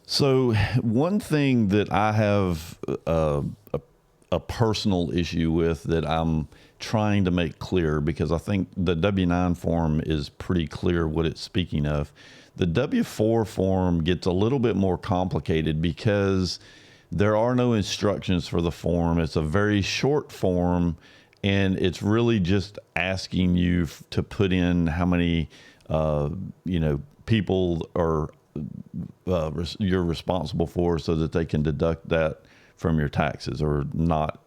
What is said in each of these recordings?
So one thing that I have a personal issue with that I'm trying to make clear, because I think the W-9 form is pretty clear what it's speaking of. The W-4 form gets a little bit more complicated because there are no instructions for the form. It's a very short form, and it's really just asking you to put in how many, people are you're responsible for, so that they can deduct that from your taxes, or not,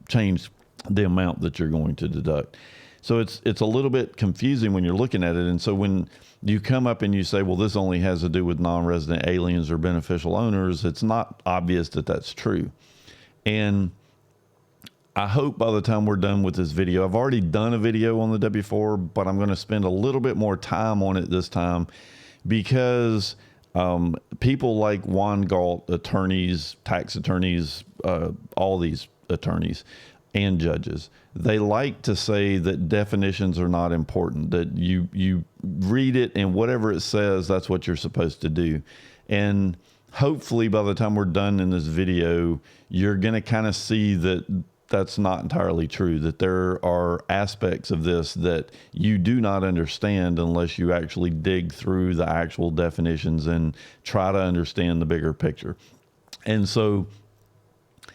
change the amount that you're going to deduct. So it's a little bit confusing when you're looking at it. And so when you come up and you say, well, this only has to do with non-resident aliens or beneficial owners, it's not obvious that that's true. And I hope by the time we're done with this video, I've already done a video on the W-4, but I'm going to spend a little bit more time on it this time, because people like Juan Galt, attorneys, tax attorneys, all these attorneys and judges, they like to say that definitions are not important, that you read it and whatever it says, that's what you're supposed to do. And hopefully by the time we're done in this video, you're going to kind of see that that's not entirely true, that there are aspects of this that you do not understand unless you actually dig through the actual definitions and try to understand the bigger picture. And so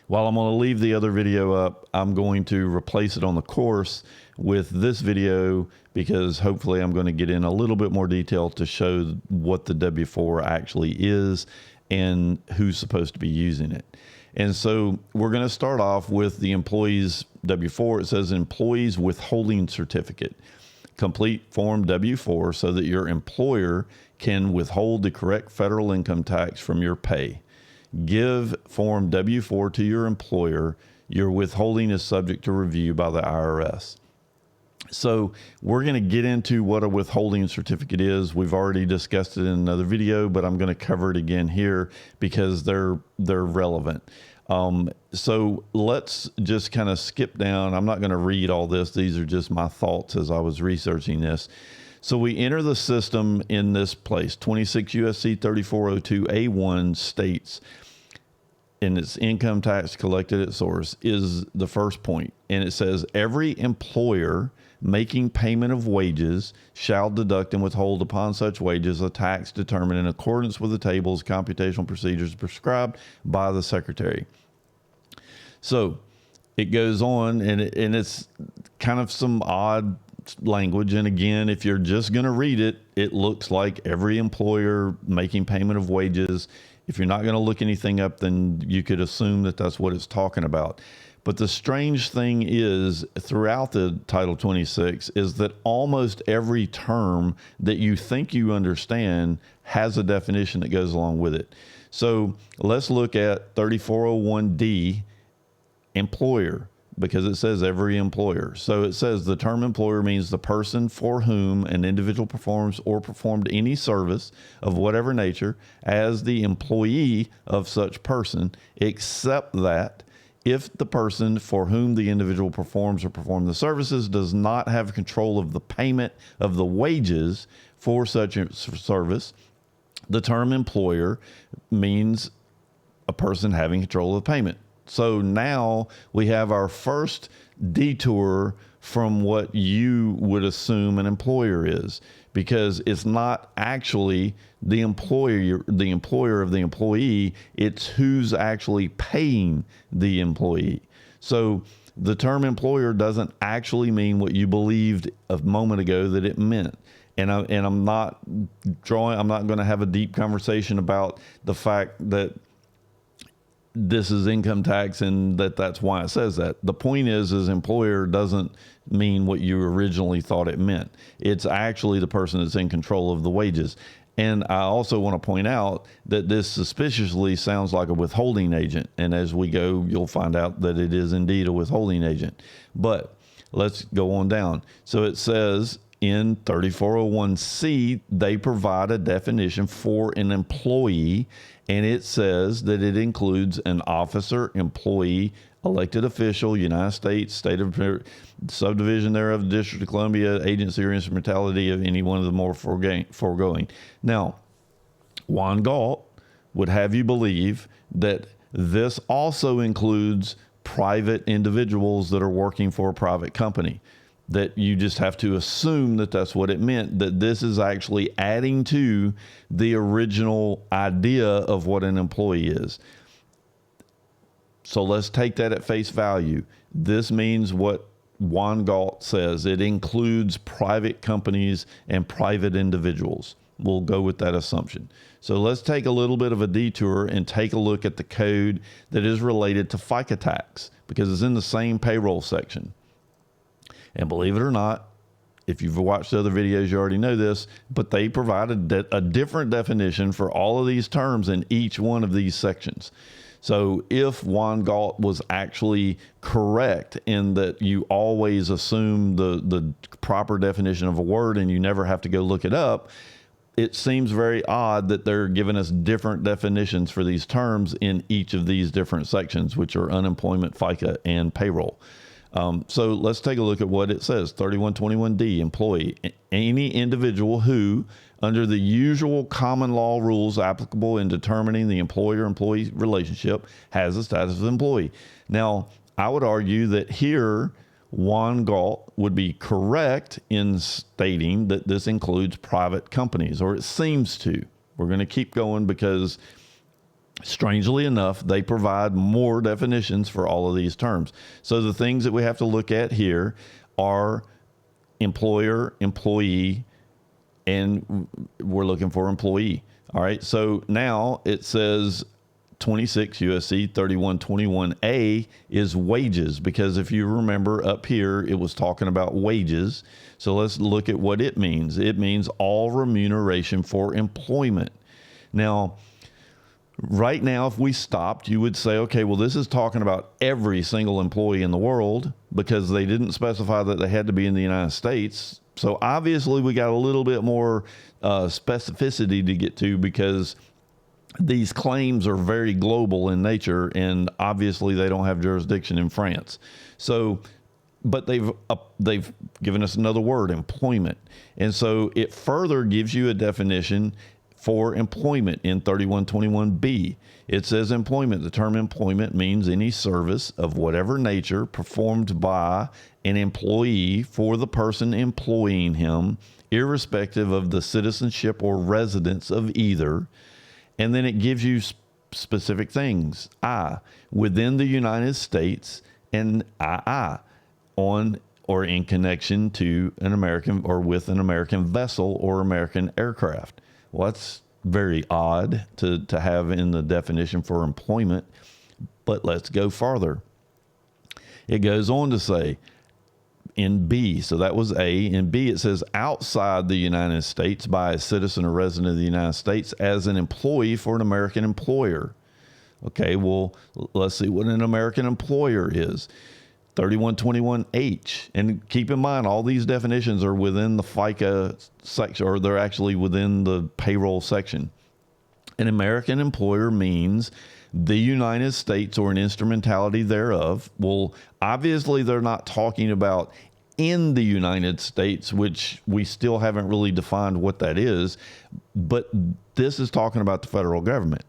while I'm going to leave the other video up, I'm going to replace it on the course with this video, because hopefully I'm going to get in a little bit more detail to show what the W-4 actually is and who's supposed to be using it. And so we're going to start off with the employee's W-4. It says employee's withholding certificate. Complete form W-4 so that your employer can withhold the correct federal income tax from your pay. Give form W-4 to your employer. Your withholding is subject to review by the IRS. So we're going to get into what a withholding certificate is. We've already discussed it in another video, but I'm going to cover it again here because they're relevant. So let's just kind of skip down. I'm not going to read all this. These are just my thoughts as I was researching this. So we enter the system in this place. 26 USC 3402A1 states, and its income tax collected at source is the first point. And it says every employer making payment of wages shall deduct and withhold upon such wages a tax determined in accordance with the tables, computational procedures prescribed by the secretary. So it goes on, and it's kind of some odd language. And again, if you're just going to read it, it looks like every employer making payment of wages. If you're not going to look anything up, then you could assume that that's what it's talking about. But the strange thing is, throughout the Title 26, is that almost every term that you think you understand has a definition that goes along with it. So let's look at 3401D, employer, because it says every employer. So it says the term employer means the person for whom an individual performs or performed any service of whatever nature as the employee of such person, except that if the person for whom the individual performs or performed the services does not have control of the payment of the wages for such a service, the term employer means a person having control of the payment. So now we have our first detour from what you would assume an employer is, because it's not actually the employer of the employee, it's who's actually paying the employee. So the term employer doesn't actually mean what you believed a moment ago that it meant. And I'm not going to have a deep conversation about the fact that this is income tax and that's why it says that. The point is employer doesn't mean what you originally thought it meant. It's actually the person that's in control of the wages. And I also want to point out that this suspiciously sounds like a withholding agent. And as we go, you'll find out that it is indeed a withholding agent. But let's go on down. So it says in 3401C, they provide a definition for an employee, and it says that it includes an officer, employee, elected official, United States, state of subdivision thereof, District of Columbia, agency or instrumentality of any one of the more foregoing. Now, Juan Galt, would have you believe that this also includes private individuals that are working for a private company, that you just have to assume that that's what it meant, that this is actually adding to the original idea of what an employee is. So let's take that at face value. This means what Juan Galt says. It includes private companies and private individuals. We'll go with that assumption. So let's take a little bit of a detour and take a look at the code that is related to FICA tax, because it's in the same payroll section. And believe it or not, if you've watched other videos, you already know this, but they provide a different definition for all of these terms in each one of these sections. So if Juan Galt was actually correct in that you always assume the proper definition of a word and you never have to go look it up, it seems very odd that they're giving us different definitions for these terms in each of these different sections, which are unemployment, FICA, and payroll. So let's take a look at what it says. 3121D, employee, any individual who, under the usual common law rules applicable in determining the employer-employee relationship, has the status of employee. Now, I would argue that here, Juan Galt would be correct in stating that this includes private companies, or it seems to. We're going to keep going because, strangely enough, they provide more definitions for all of these terms. So the things that we have to look at here are employer, employee, and we're looking for employee. All right. So now it says 26 USC 3121A is wages, because if you remember up here, it was talking about wages. So let's look at what it means. It means all remuneration for employment. Now, right now, if we stopped, you would say, okay, well, this is talking about every single employee in the world, because they didn't specify that they had to be in the United States. So obviously we got a little bit more specificity to get to, because these claims are very global in nature, and obviously they don't have jurisdiction in France. So, but they've given us another word, employment. And so it further gives you a definition for employment in 3121B. It says employment. The term employment means any service of whatever nature performed by an employee for the person employing him, irrespective of the citizenship or residence of either. And then it gives you specific things. I, within the United States, and I, on or in connection to an American or with an American vessel or American aircraft. Well, that's very odd to have in the definition for employment, but let's go farther. It goes on to say in B, so that was A. In B, it says outside the United States by a citizen or resident of the United States as an employee for an American employer. Okay, well, let's see what an American employer is. 3121H. And keep in mind, all these definitions are within the FICA section, or they're actually within the payroll section. An American employer means the United States or an instrumentality thereof. Well, obviously they're not talking about in the United States, which we still haven't really defined what that is, but this is talking about the federal government,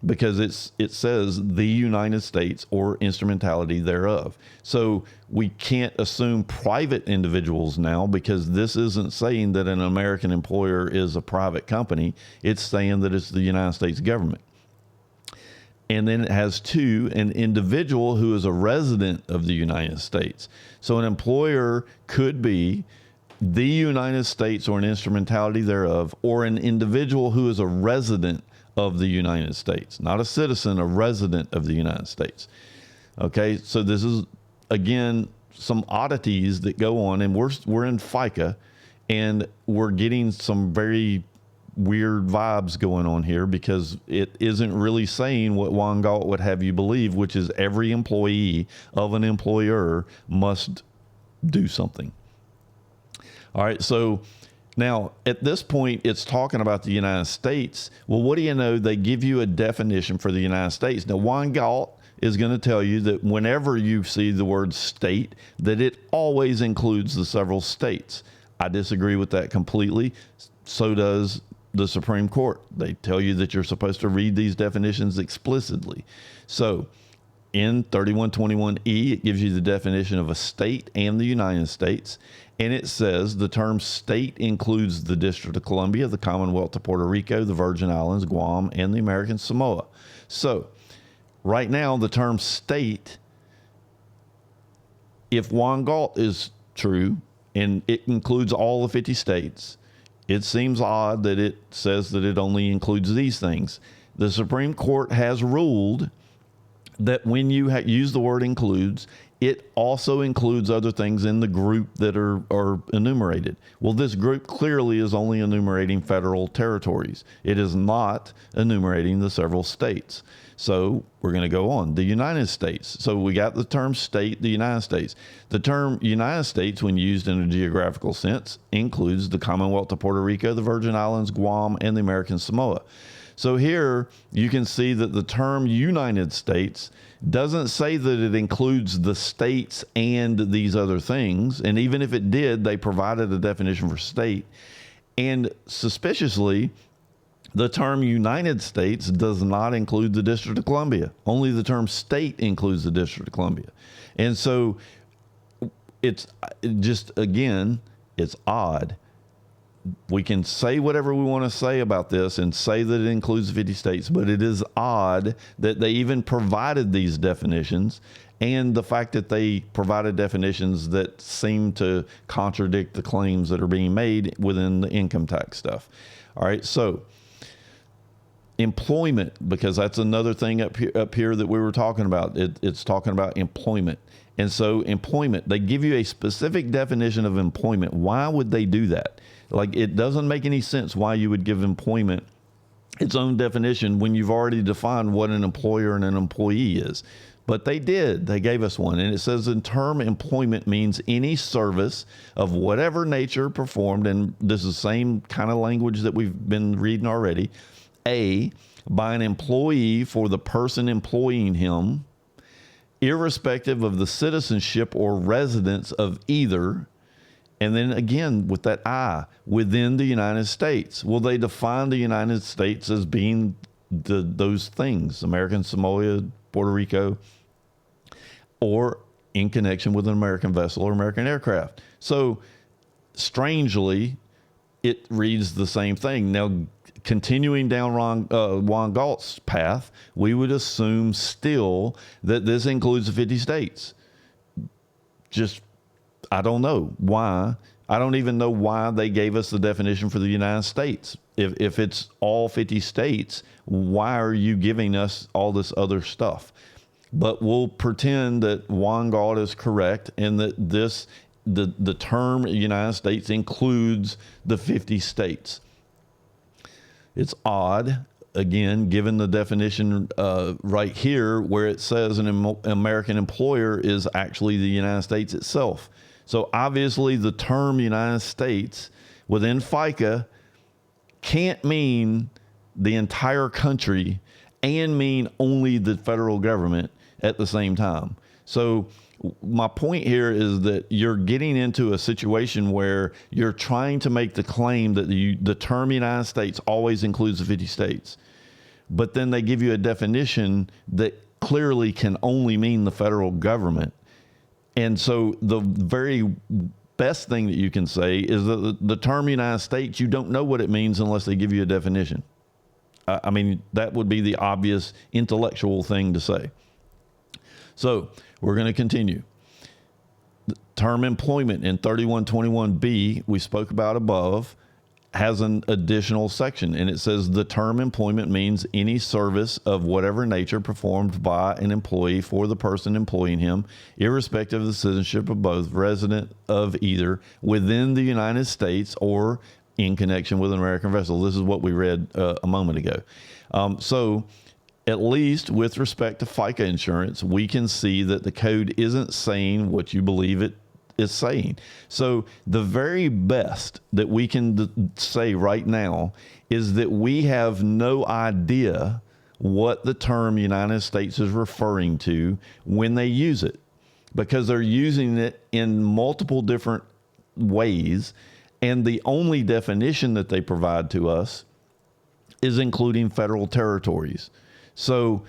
because it says the United States or instrumentality thereof. So we can't assume private individuals now, because this isn't saying that an American employer is a private company. It's saying that it's the United States government. And then it has two, an individual who is a resident of the United States. So an employer could be the United States or an instrumentality thereof, or an individual who is a resident of the United States, not a citizen, a resident of the United States. Okay, so this is, again, some oddities that go on, and we're in FICA, and we're getting some very weird vibes going on here, because it isn't really saying what Juan Galt would have you believe, which is every employee of an employer must do something. All right, so now, at this point, it's talking about the United States. Well, what do you know? They give you a definition for the United States. Now, Juan Galt is going to tell you that whenever you see the word state, that it always includes the several states. I disagree with that completely. So does the Supreme Court. They tell you that you're supposed to read these definitions explicitly. So in 3121E, it gives you the definition of a state and the United States. And it says the term state includes the District of Columbia, the Commonwealth of Puerto Rico, the Virgin Islands, Guam, and the American Samoa. So right now, the term state, if Juan Galt is true, and it includes all the 50 states, it seems odd that it says that it only includes these things. The Supreme Court has ruled that when you use the word includes, it also includes other things in the group that are enumerated. Well, this group clearly is only enumerating federal territories. It is not enumerating the several states. So we're going to go on. The United States. So we got the term state, the United States. The term United States, when used in a geographical sense, includes the Commonwealth of Puerto Rico, the Virgin Islands, Guam, and the American Samoa. So here you can see that the term United States doesn't say that it includes the states and these other things. And even if it did, they provided a definition for state. And suspiciously, the term United States does not include the District of Columbia. Only the term state includes the District of Columbia. And so it's just, again, it's odd. We can say whatever we want to say about this and say that it includes 50 states, but it is odd that they even provided these definitions, and the fact that they provided definitions that seem to contradict the claims that are being made within the income tax stuff. All right, so employment, because that's another thing up here that we were talking about. It's talking about employment. And so employment, they give you a specific definition of employment. Why would they do that? Like, it doesn't make any sense why you would give employment its own definition when you've already defined what an employer and an employee is. But they did. They gave us one. And it says in term employment means any service of whatever nature performed, and this is the same kind of language that we've been reading already, A, by an employee for the person employing him, irrespective of the citizenship or residence of either. And then again, with that I, within the United States. Well, they define the United States as being those things, American Samoa, Puerto Rico, or in connection with an American vessel or American aircraft. So strangely, it reads the same thing. Now, continuing down Juan Galt's path, we would assume still that this includes the 50 states. Just, I don't know why. I don't even know why they gave us the definition for the United States. If it's all 50 states, why are you giving us all this other stuff? But we'll pretend that Juan Galt is correct and that the term United States includes the 50 states. It's odd, again, given the definition right here where it says an American employer is actually the United States itself. So obviously the term United States within FICA can't mean the entire country and mean only the federal government at the same time. So my point here is that you're getting into a situation where you're trying to make the claim that the term United States always includes the 50 states. But then they give you a definition that clearly can only mean the federal government. And so the very best thing that you can say is that the term United States, you don't know what it means unless they give you a definition. I mean, that would be the obvious intellectual thing to say. So we're going to continue. The term employment in 3121B, we spoke about above, has an additional section, and it says the term employment means any service of whatever nature performed by an employee for the person employing him, irrespective of the citizenship of both, resident of either, within the United States or in connection with an American vessel. This is what we read a moment ago. So at least with respect to FICA insurance, we can see that the code isn't saying what you believe it is saying. So the very best that we can say right now is that we have no idea what the term United States is referring to when they use it, because they're using it in multiple different ways. And the only definition that they provide to us is including federal territories. So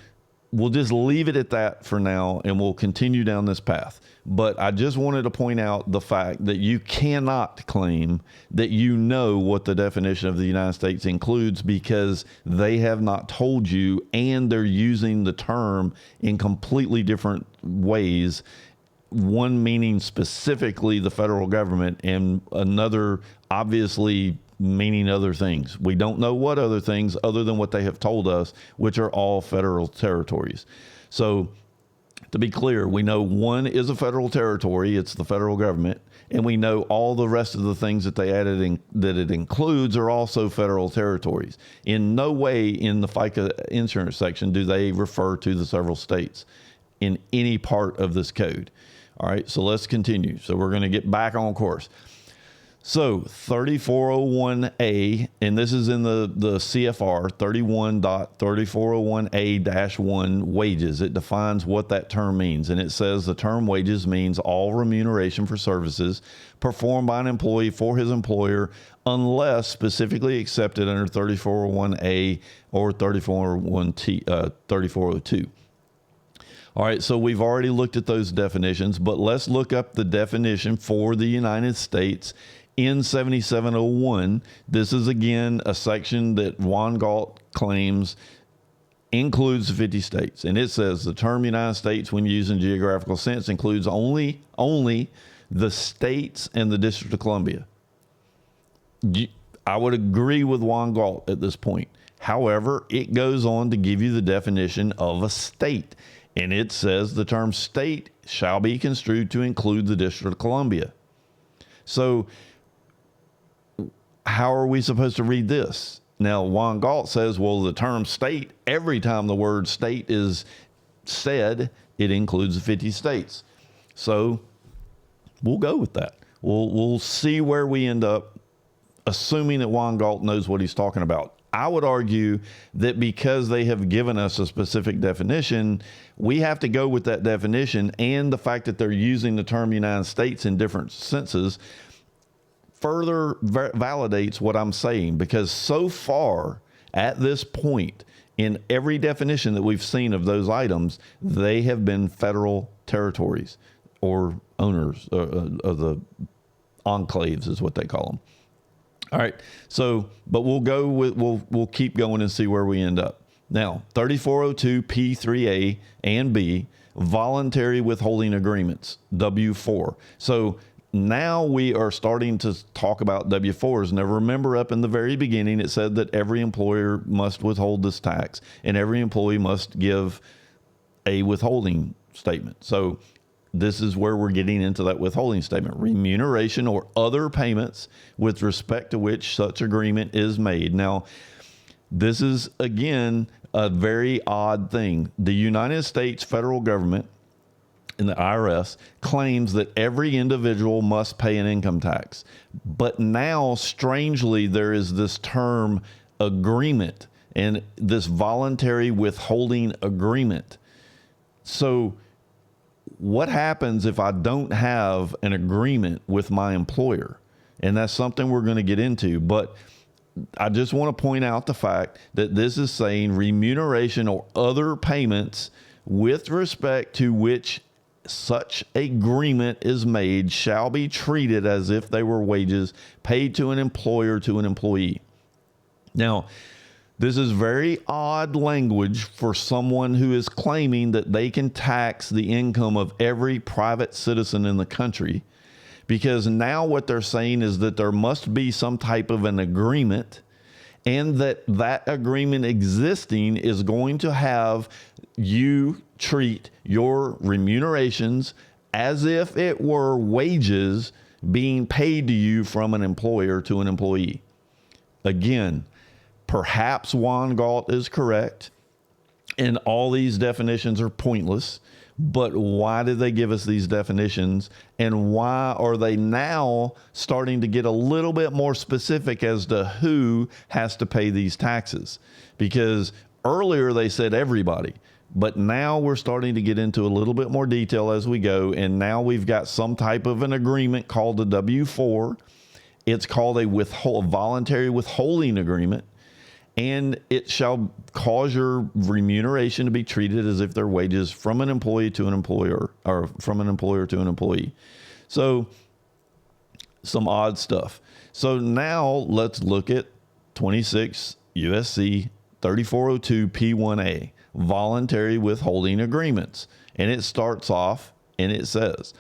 we'll just leave it at that for now, and we'll continue down this path. But I just wanted to point out the fact that you cannot claim that you know what the definition of the United States includes, because they have not told you, and they're using the term in completely different ways. One meaning specifically the federal government, and another obviously meaning other things. We don't know what other things other than what they have told us, which are all federal territories. So to be clear, we know one is a federal territory, it's the federal government, and we know all the rest of the things that they added in, that it includes, are also federal territories. In no way in the FICA insurance section do they refer to the several states in any part of this code. All right, so let's continue. So we're going to get back on course. So 3401A, and this is in the CFR 31.3401A-1 wages. It defines what that term means. And it says the term wages means all remuneration for services performed by an employee for his employer, unless specifically accepted under 3401A or 3402. All right, so we've already looked at those definitions, but let's look up the definition for the United States in 7701. This is, again, a section that Juan Galt claims includes 50 states. And it says the term United States, when used in geographical sense, includes only the states and the District of Columbia. I would agree with Juan Galt at this point. However, it goes on to give you the definition of a state. And it says the term state shall be construed to include the District of Columbia. So how are we supposed to read this? Now, Juan Galt says, well, the term state, every time the word state is said, it includes the 50 states. So we'll go with that. We'll see where we end up, assuming that Juan Galt knows what he's talking about. I would argue that because they have given us a specific definition, we have to go with that definition, and the fact that they're using the term United States in different senses further validates what I'm saying, because so far at this point in every definition that we've seen of those items, they have been federal territories or owners of the enclaves is what they call them. All right. So, but we'll keep going and see where we end up. Now, 3402 P3A and B, voluntary withholding agreements, W-4. So now we are starting to talk about W-4s. Now, remember, up in the very beginning, it said that every employer must withhold this tax, and every employee must give a withholding statement. So this is where we're getting into that withholding statement: remuneration or other payments with respect to which such agreement is made. Now, this is, again, a very odd thing. The United States federal government and the IRS claims that every individual must pay an income tax. But now, strangely, there is this term agreement and this voluntary withholding agreement. So what happens if I don't have an agreement with my employer? And that's something we're going to get into. But I just want to point out the fact that this is saying remuneration or other payments with respect to which such agreement is made shall be treated as if they were wages paid to an employer to an employee. Now, this is very odd language for someone who is claiming that they can tax the income of every private citizen in the country, because now what they're saying is that there must be some type of an agreement, and that agreement existing is going to have you treat your remunerations as if it were wages being paid to you from an employer to an employee. Again, perhaps Juan Galt is correct, and all these definitions are pointless. But why did they give us these definitions? And why are they now starting to get a little bit more specific as to who has to pay these taxes? Because earlier they said everybody, but now we're starting to get into a little bit more detail as we go. And now we've got some type of an agreement called the W-4. It's called a voluntary withholding agreement. and it shall cause your remuneration to be treated as if they're wages from an employee to an employer, or from an employer to an employee. So some odd stuff. So now let's look at 26 USC 3402 P1A, voluntary withholding agreements. And it starts off and it says,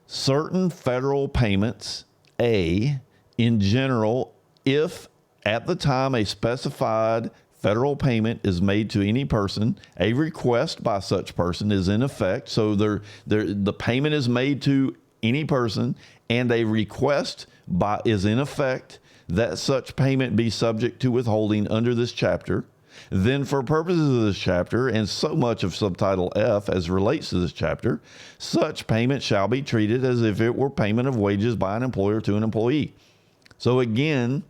certain federal payments, A, in general, if at the time a specified federal payment is made to any person, a request by such person is in effect. So the payment is made to any person, and a request is in effect that such payment be subject to withholding under this chapter. Then for purposes of this chapter, and so much of subtitle F as relates to this chapter, such payment shall be treated as if it were payment of wages by an employer to an employee. So again,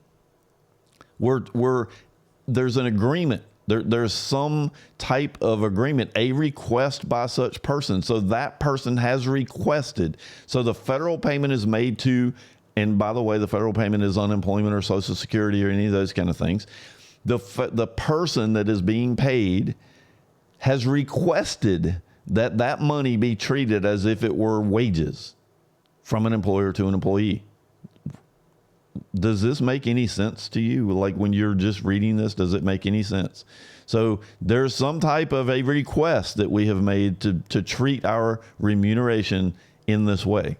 there's an agreement. There's some type of agreement, a request by such person. So that person has requested. So the federal payment is made to, and by the way, the federal payment is unemployment or Social Security or any of those kind of things. The person that is being paid has requested that that money be treated as if it were wages from an employer to an employee. Does this make any sense to you? Like when you're just reading this, does it make any sense? So there's some type of a request that we have made to treat our remuneration in this way.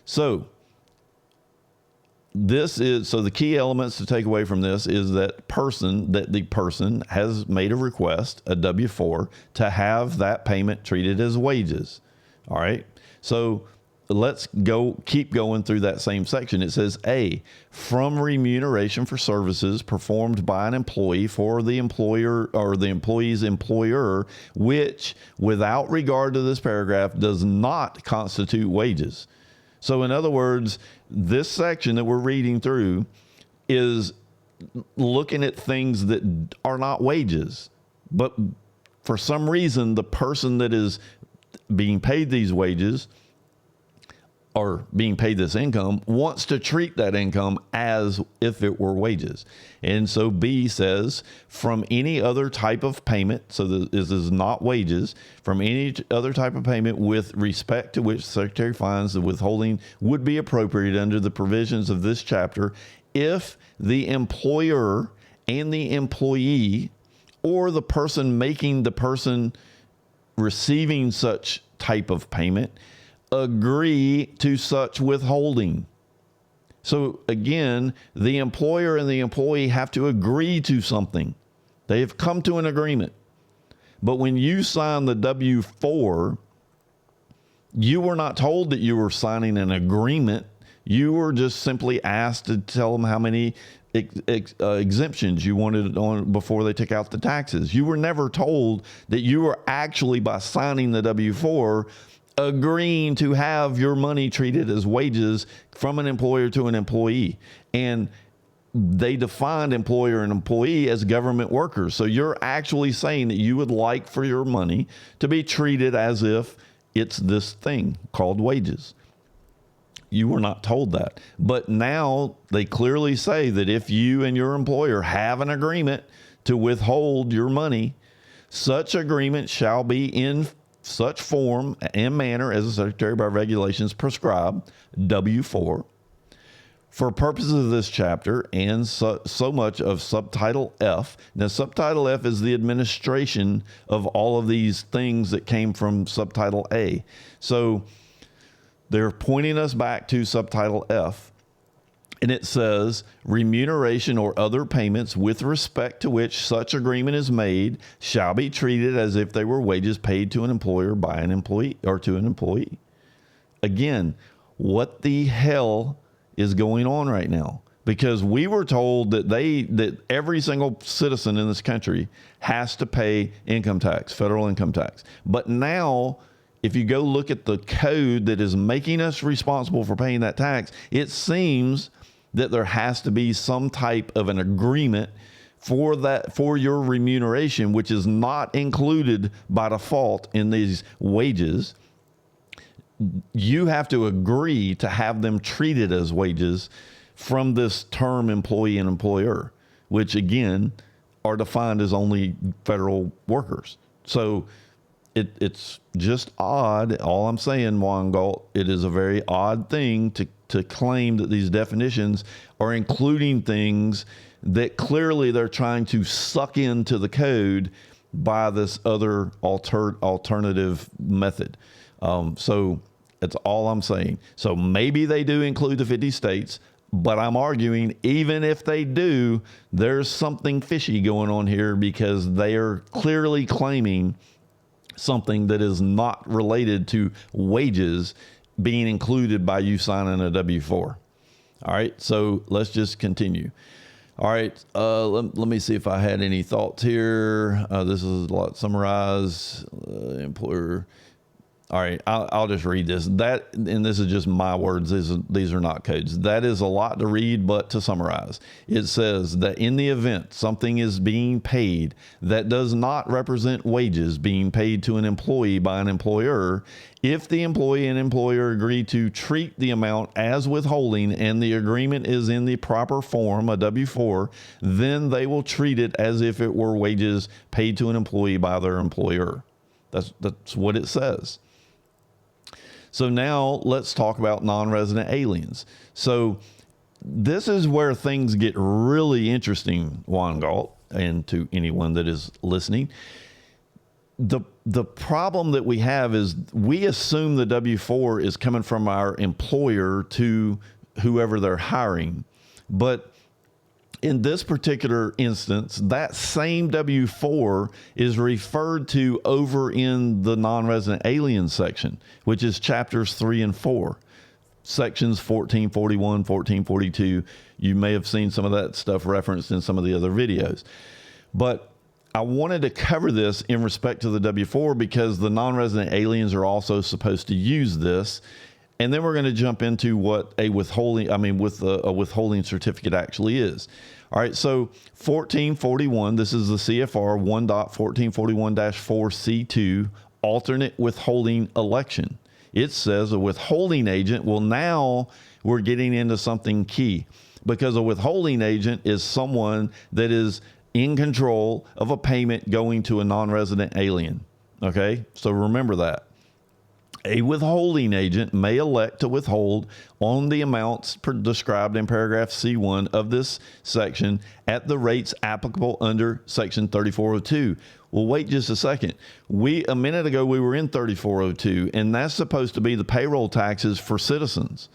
So the key elements to take away from this is that the person has made a request, a W-4, to have that payment treated as wages. All right. So let's keep going through that same section. It says, A, from remuneration for services performed by an employee for the employer or the employee's employer, which without regard to this paragraph does not constitute wages. So in other words, this section that we're reading through is looking at things that are not wages, but for some reason, the person that is being paid these wages or being paid this income wants to treat that income as if it were wages. And so B says, from any other type of payment, so this is not wages, from any other type of payment with respect to which the Secretary finds the withholding would be appropriate under the provisions of this chapter if the employer and the employee or the person making the person receiving such type of payment agree to such withholding. So again, the employer and the employee have to agree to something. They have come to an agreement. But when you sign the W-4, you were not told that you were signing an agreement. You were just simply asked to tell them how many exemptions you wanted on before they took out the taxes. You were never told that you were actually, by signing the W-4, agreeing to have your money treated as wages from an employer to an employee. And they defined employer and employee as government workers. So you're actually saying that you would like for your money to be treated as if it's this thing called wages. You were not told that. But now they clearly say that if you and your employer have an agreement to withhold your money, such agreement shall be in such form and manner as the Secretary by regulations prescribe, W-4. For purposes of this chapter and so much of subtitle F. Now, subtitle F is the administration of all of these things that came from subtitle A. So they're pointing us back to subtitle F. And it says, remuneration or other payments with respect to which such agreement is made shall be treated as if they were wages paid to an employer by an employee or to an employee. Again, what the hell is going on right now? Because we were told that every single citizen in this country has to pay income tax, federal income tax. But now, if you go look at the code that is making us responsible for paying that tax, it seems that there has to be some type of an agreement for your remuneration, which is not included by default in these wages. You have to agree to have them treated as wages from this term employee and employer. which again are defined as only federal workers. So it's just odd. All I'm saying, Juan Galt, it is a very odd thing to claim that these definitions are including things that clearly they're trying to suck into the code by this other alternative method. So that's all I'm saying. So maybe they do include the 50 states, but I'm arguing even if they do, there's something fishy going on here because they are clearly claiming something that is not related to wages being included by you signing a W-4. All right, so let's just continue. All right, let me see if I had any thoughts here. This is a lot summarized. Employer. All right, I'll just read this. That, and this is just my words. These are not codes. That is a lot to read, but to summarize, it says that in the event something is being paid that does not represent wages being paid to an employee by an employer, if the employee and employer agree to treat the amount as withholding and the agreement is in the proper form, a W-4, then they will treat it as if it were wages paid to an employee by their employer. That's what it says. So now let's talk about non-resident aliens. So this is where things get really interesting, Juan Galt, and to anyone that is listening. The problem that we have is we assume the W-4 is coming from our employer to whoever they're hiring. But in this particular instance, that same W-4 is referred to over in the non-resident alien section, which is chapters 3 and 4, sections 1441, 1442. You may have seen some of that stuff referenced in some of the other videos. But I wanted to cover this in respect to the W-4 because the non-resident aliens are also supposed to use this. And then we're going to jump into what a withholding, a withholding certificate actually is. All right, so 1441, this is the CFR 1.1441-4C2, alternate withholding election. It says a withholding agent, well, now we're getting into something key because a withholding agent is someone that is in control of a payment going to a non-resident alien. Okay, so remember that. A withholding agent may elect to withhold on the amounts described in paragraph C1 of this section at the rates applicable under section 3402. Well, wait just a second. A minute ago, we were in 3402, and that's supposed to be the payroll taxes for citizens.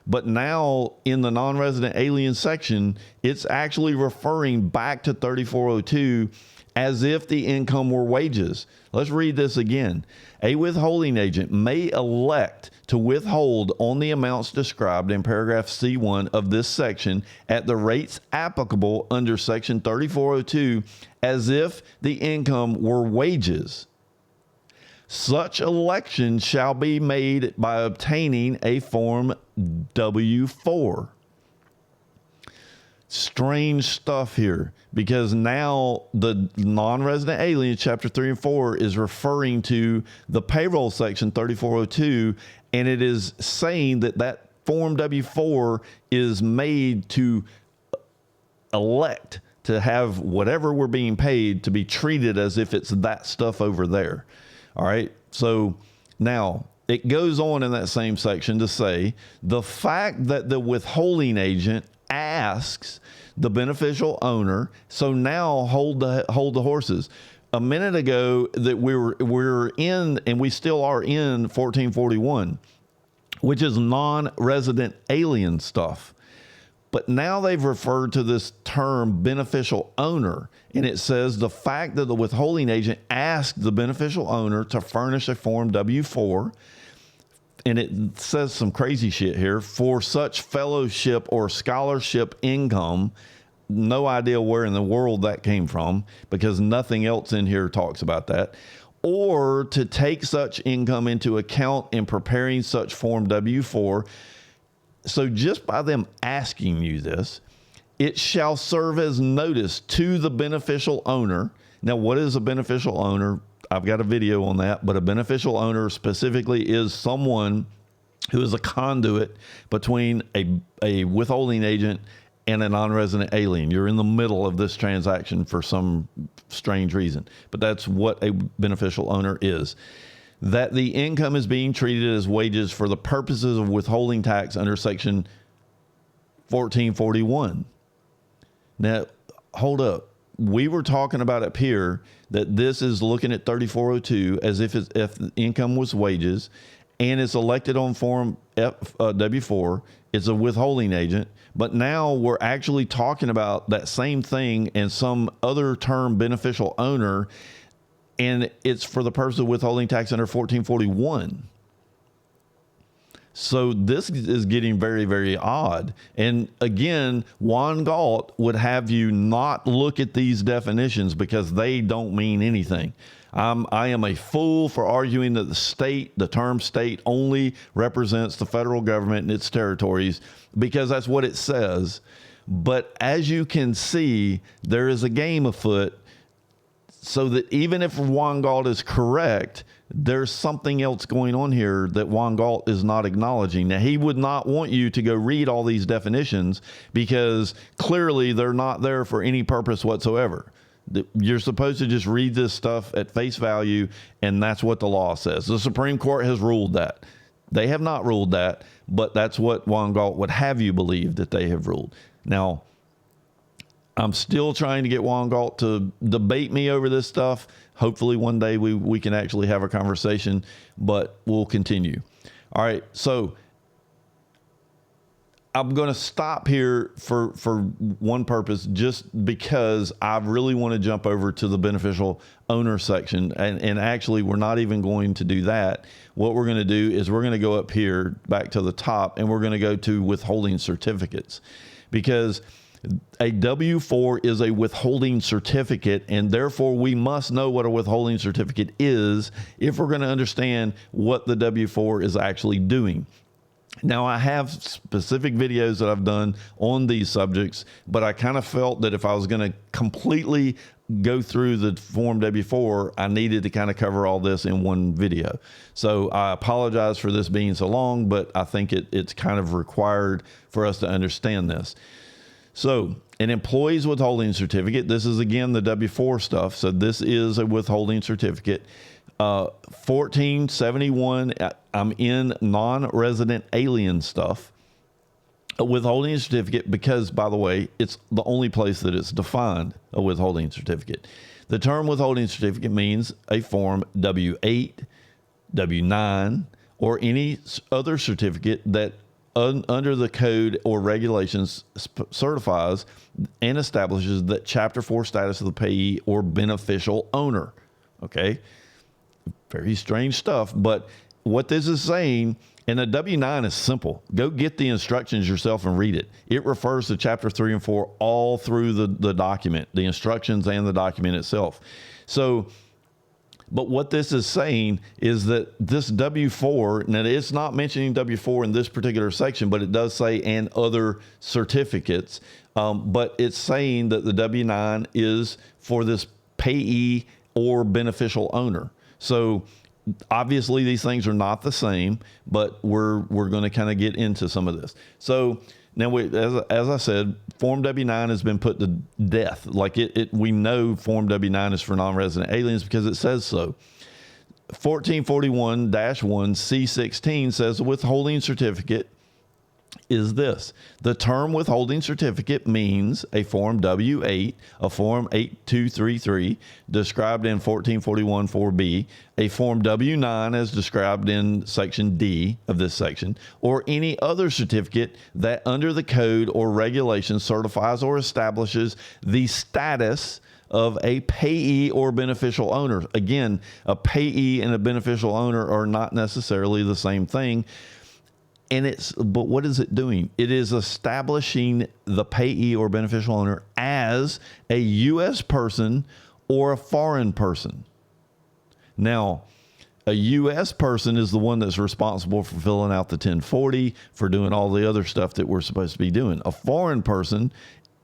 But now in the non-resident alien section, it's actually referring back to 3402 as if the income were wages. Let's read this again. A withholding agent may elect to withhold on the amounts described in paragraph C1 of this section at the rates applicable under section 3402 as if the income were wages. Such election shall be made by obtaining a form W-4. Strange stuff here because now the non-resident alien chapter 3 and 4 is referring to the payroll section 3402, and it is saying that form W-4 is made to elect to have whatever we're being paid to be treated as if it's that stuff over there. All right. So now it goes on in that same section to say the fact that the withholding agent asks the beneficial owner. So now hold the horses. A minute ago that we're in, and we still are in 1441, which is non-resident alien stuff. But now they've referred to this term beneficial owner, and it says the fact that the withholding agent asked the beneficial owner to furnish a form W-4, and it says some crazy shit here, for such fellowship or scholarship income. No idea where in the world that came from because nothing else in here talks about that. Or to take such income into account in preparing such form W-4. So just by them asking you this, it shall serve as notice to the beneficial owner. Now, what is a beneficial owner? I've got a video on that, but a beneficial owner specifically is someone who is a conduit between a withholding agent and a non-resident alien. You're in the middle of this transaction for some strange reason, but that's what a beneficial owner is. That the income is being treated as wages for the purposes of withholding tax under Section 1441. Now, hold up. We were talking about up here that this is looking at 3402 as if the income was wages, and it's elected on Form W-4. It's a withholding agent. But now we're actually talking about that same thing and some other term, beneficial owner, and it's for the purpose of withholding tax under 1441. So this is getting very, very odd. And again, Juan Galt would have you not look at these definitions because they don't mean anything. I am a fool for arguing that the term state only represents the federal government and its territories, because that's what it says. But as you can see, there is a game afoot, so that even if Juan Galt is correct, there's something else going on here that Juan Galt is not acknowledging. Now, he would not want you to go read all these definitions because clearly they're not there for any purpose whatsoever. You're supposed to just read this stuff at face value, and that's what the law says. The Supreme Court has ruled that. They have not ruled that, but that's what Juan Galt would have you believe that they have ruled. Now, I'm still trying to get Juan Galt to debate me over this stuff. Hopefully one day we can actually have a conversation, but we'll continue. All right, so I'm going to stop here for one purpose, just because I really want to jump over to the beneficial owner section. And actually, we're not even going to do that. What we're going to do is we're going to go up here back to the top, and we're going to go to withholding certificates, because a W-4 is a withholding certificate, and therefore we must know what a withholding certificate is if we're going to understand what the W-4 is actually doing. Now, I have specific videos that I've done on these subjects, but I kind of felt that if I was going to completely go through the Form W-4, I needed to kind of cover all this in one video. So I apologize for this being so long, but I think it's kind of required for us to understand this. So an employee's withholding certificate, this is again the W-4 stuff. So this is a withholding certificate. 1471, I'm in non-resident alien stuff. A withholding certificate, because, by the way, it's the only place that it's defined, a withholding certificate. The term withholding certificate means a form W-8, W-9, or any other certificate that under the code or regulations certifies and establishes that Chapter 4 status of the payee or beneficial owner. Okay? Very strange stuff, but what this is saying, and a W-9 is simple. Go get the instructions yourself and read it. It refers to Chapter 3 and 4 all through the document, the instructions and the document itself. So, but what this is saying is that this W-4, now it's not mentioning W-4 in this particular section, but it does say and other certificates. But it's saying that the W-9 is for this payee or beneficial owner. So obviously these things are not the same, but we're going to kind of get into some of this. So now, as I said, Form W-9 has been put to death. Like we know Form W-9 is for non-resident aliens because it says so. 1441-1 C16 says a withholding certificate is this. The term withholding certificate means a Form W-8, a Form 8233, described in 1441-4B, a Form W-9 as described in Section D of this section, or any other certificate that under the code or regulation certifies or establishes the status of a payee or beneficial owner. Again, a payee and a beneficial owner are not necessarily the same thing. But what is it doing? It is establishing the payee or beneficial owner as a U.S. person or a foreign person. Now, a U.S. person is the one that's responsible for filling out the 1040, for doing all the other stuff that we're supposed to be doing. A foreign person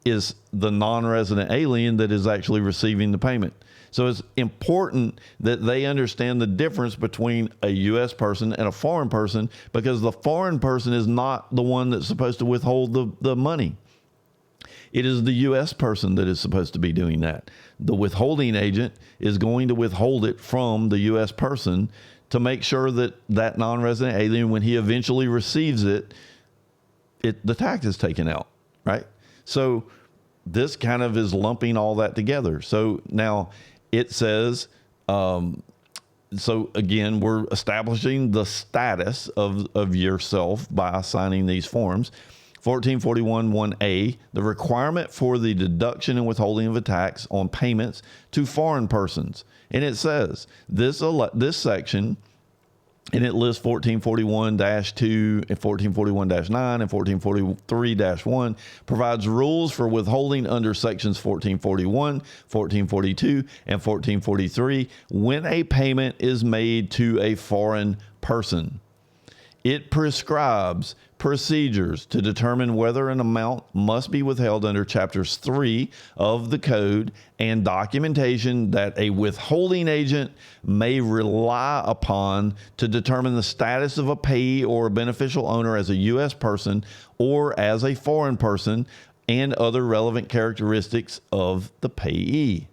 is the non-resident alien that is actually receiving the payment. So it's important that they understand the difference between a U.S. person and a foreign person, because the foreign person is not the one that's supposed to withhold the money. It is the U.S. person that is supposed to be doing that. The withholding agent is going to withhold it from the U.S. person to make sure that that non-resident alien, when he eventually receives it, the tax is taken out, right? So this kind of is lumping all that together. So now it says, so again, we're establishing the status of yourself by signing these forms. 1441(1)(a), the requirement for the deduction and withholding of a tax on payments to foreign persons. And it says this section, and it lists 1441-2 and 1441-9 and 1443-1, provides rules for withholding under sections 1441, 1442, and 1443 when a payment is made to a foreign person. It prescribes procedures to determine whether an amount must be withheld under chapters 3 of the code and documentation that a withholding agent may rely upon to determine the status of a payee or a beneficial owner as a U.S. person or as a foreign person and other relevant characteristics of the payee.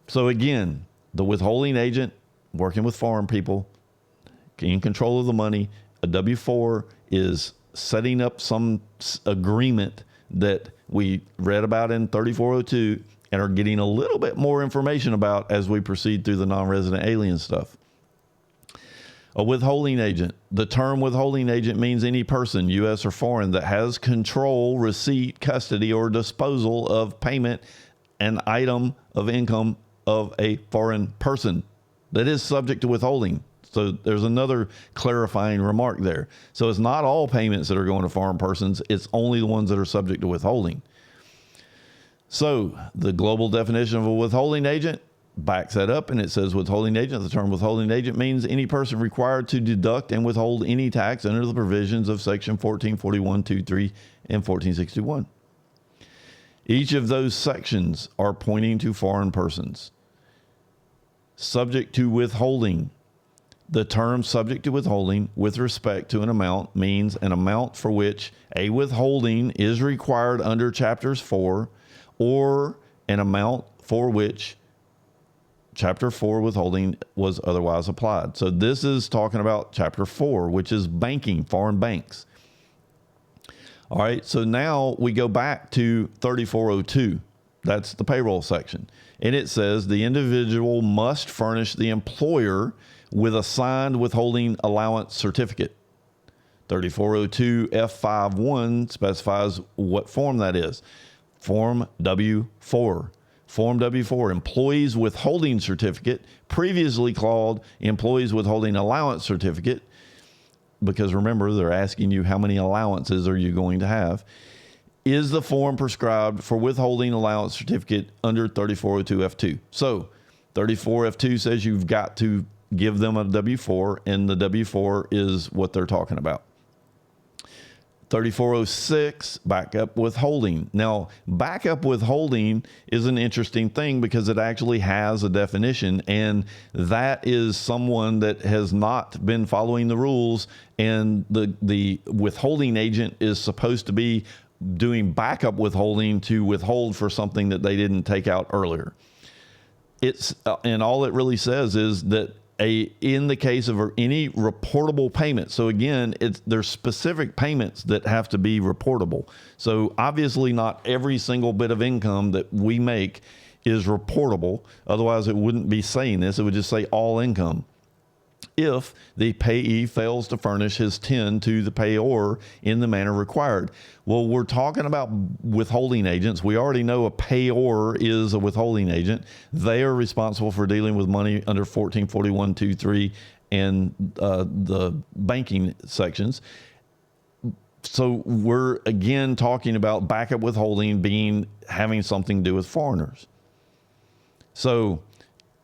So again, the withholding agent working with foreign people in control of the money. A W-4 is setting up some agreement that we read about in 3402 and are getting a little bit more information about as we proceed through the non-resident alien stuff. A withholding agent. The term withholding agent means any person, U.S. or foreign, that has control, receipt, custody, or disposal of payment, an item of income of a foreign person that is subject to withholding. So there's another clarifying remark there. So it's not all payments that are going to foreign persons. It's only the ones that are subject to withholding. So the global definition of a withholding agent backs that up, and it says withholding agent. The term withholding agent means any person required to deduct and withhold any tax under the provisions of section 1441(2)(3) and 1461. Each of those sections are pointing to foreign persons. Subject to withholding. The term subject to withholding with respect to an amount means an amount for which a withholding is required under chapters 4 or an amount for which chapter 4 withholding was otherwise applied. So this is talking about chapter 4, which is banking, foreign banks. All right, so now we go back to 3402. That's the payroll section. And it says the individual must furnish the employer with a signed withholding allowance certificate. 3402 F51 specifies what form that is. Form W-4. Form W-4, employees withholding certificate, previously called employees withholding allowance certificate, because remember, they're asking you how many allowances are you going to have, is the form prescribed for withholding allowance certificate under 3402 F2. So 34 F2 says you've got to give them a W-4, and the W-4 is what they're talking about. 3406, backup withholding. Now, backup withholding is an interesting thing because it actually has a definition, and that is someone that has not been following the rules, and the withholding agent is supposed to be doing backup withholding to withhold for something that they didn't take out earlier. It's and all it really says is that in the case of any reportable payment. So again, there's specific payments that have to be reportable. So obviously not every single bit of income that we make is reportable. Otherwise it wouldn't be saying this. It would just say all income. If the payee fails to furnish his TIN to the payor in the manner required. Well, we're talking about withholding agents. We already know a payor is a withholding agent. They are responsible for dealing with money under 1441(2)(3) and the banking sections. So we're again talking about backup withholding having something to do with foreigners. So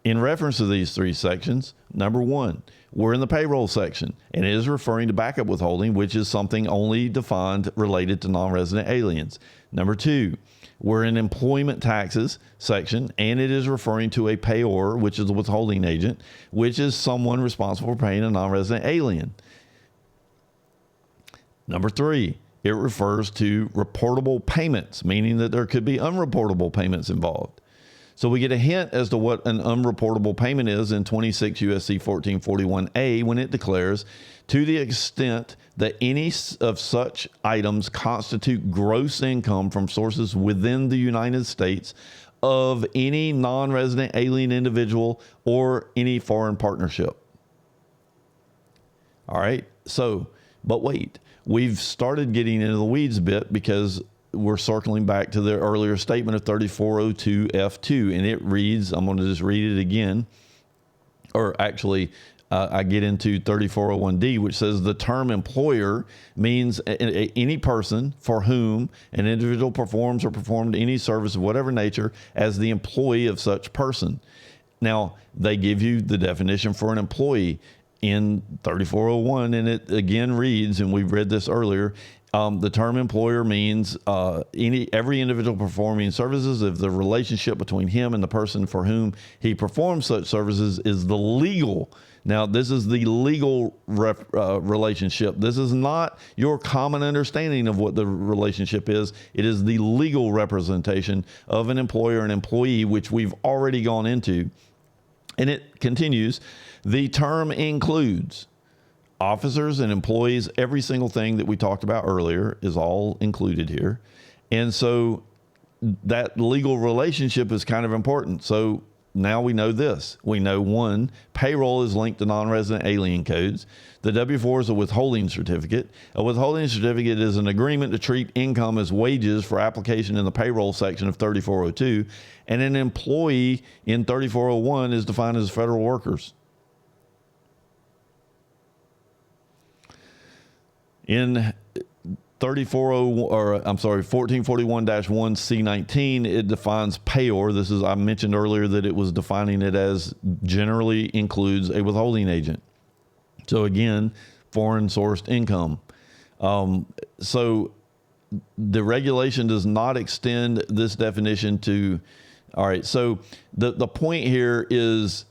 in reference to these three sections, number one, we're in the payroll section, and it is referring to backup withholding, which is something only defined related to non-resident aliens. Number two, we're in employment taxes section, and it is referring to a payor, which is a withholding agent, which is someone responsible for paying a non-resident alien. Number three, it refers to reportable payments, meaning that there could be unreportable payments involved. So we get a hint as to what an unreportable payment is in 26 USC 1441A when it declares, to the extent that any of such items constitute gross income from sources within the United States of any non-resident alien individual or any foreign partnership. All right. So, but wait, we've started getting into the weeds a bit because we're circling back to the earlier statement of 3402F2, and it reads, I'm going to just read it again, or actually I get into 3401D, which says the term employer means any person for whom an individual performs or performed any service of whatever nature as the employee of such person. Now, they give you the definition for an employee in 3401, and it again reads, and we've read this earlier, the term employer means every individual performing services if the relationship between him and the person for whom he performs such services is the legal. Now, this is the legal relationship. This is not your common understanding of what the relationship is. It is the legal representation of an employer and employee, which we've already gone into. And it continues, the term includes officers and employees. Every single thing that we talked about earlier is all included here. And so that legal relationship is kind of important. So now we know this. We know, one, payroll is linked to non-resident alien codes. The W-4 is a withholding certificate. A withholding certificate is an agreement to treat income as wages for application in the payroll section of 3402. And an employee in 3401 is defined as federal workers. In 1441-1C19, it defines payor. This is, I mentioned earlier that it was defining it as generally includes a withholding agent. So again, foreign sourced income. So the regulation does not extend this definition to, all right. So the point here is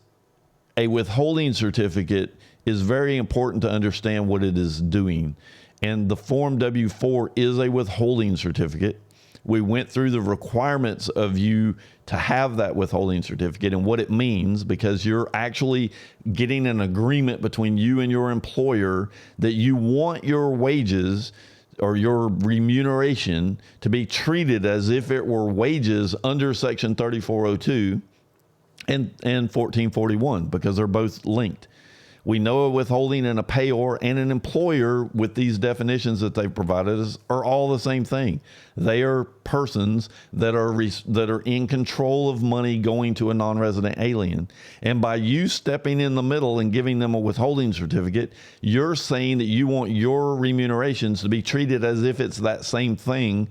a withholding certificate is very important to understand what it is doing. And the Form W-4 is a withholding certificate. We went through the requirements of you to have that withholding certificate and what it means, because you're actually getting an agreement between you and your employer that you want your wages or your remuneration to be treated as if it were wages under Section 3402 and 1441, because they're both linked. We know a withholding and a payor and an employer with these definitions that they've provided us are all the same thing. They are persons that are in control of money going to a non-resident alien. And by you stepping in the middle and giving them a withholding certificate, you're saying that you want your remunerations to be treated as if it's that same thing.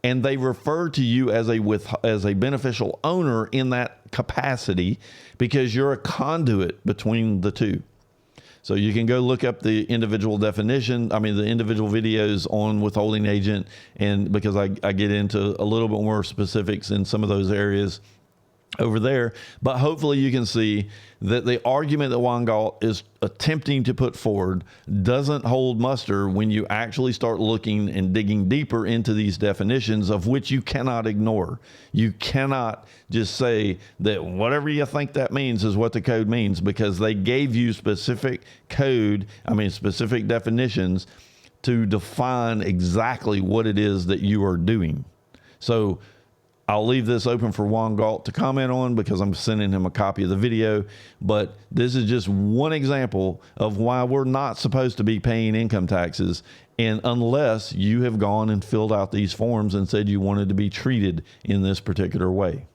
And they refer to you as a beneficial owner in that capacity because you're a conduit between the two. So you can go look up the individual definition, the individual videos on withholding agent, and because I get into a little bit more specifics in some of those areas over there. But hopefully you can see that the argument that Weingalt is attempting to put forward doesn't hold muster when you actually start looking and digging deeper into these definitions, of which you cannot ignore. You cannot just say that whatever you think that means is what the code means, because they gave you specific specific definitions to define exactly what it is that you are doing. So I'll leave this open for Weingalt to comment on because I'm sending him a copy of the video, but this is just one example of why we're not supposed to be paying income taxes, and unless you have gone and filled out these forms and said you wanted to be treated in this particular way.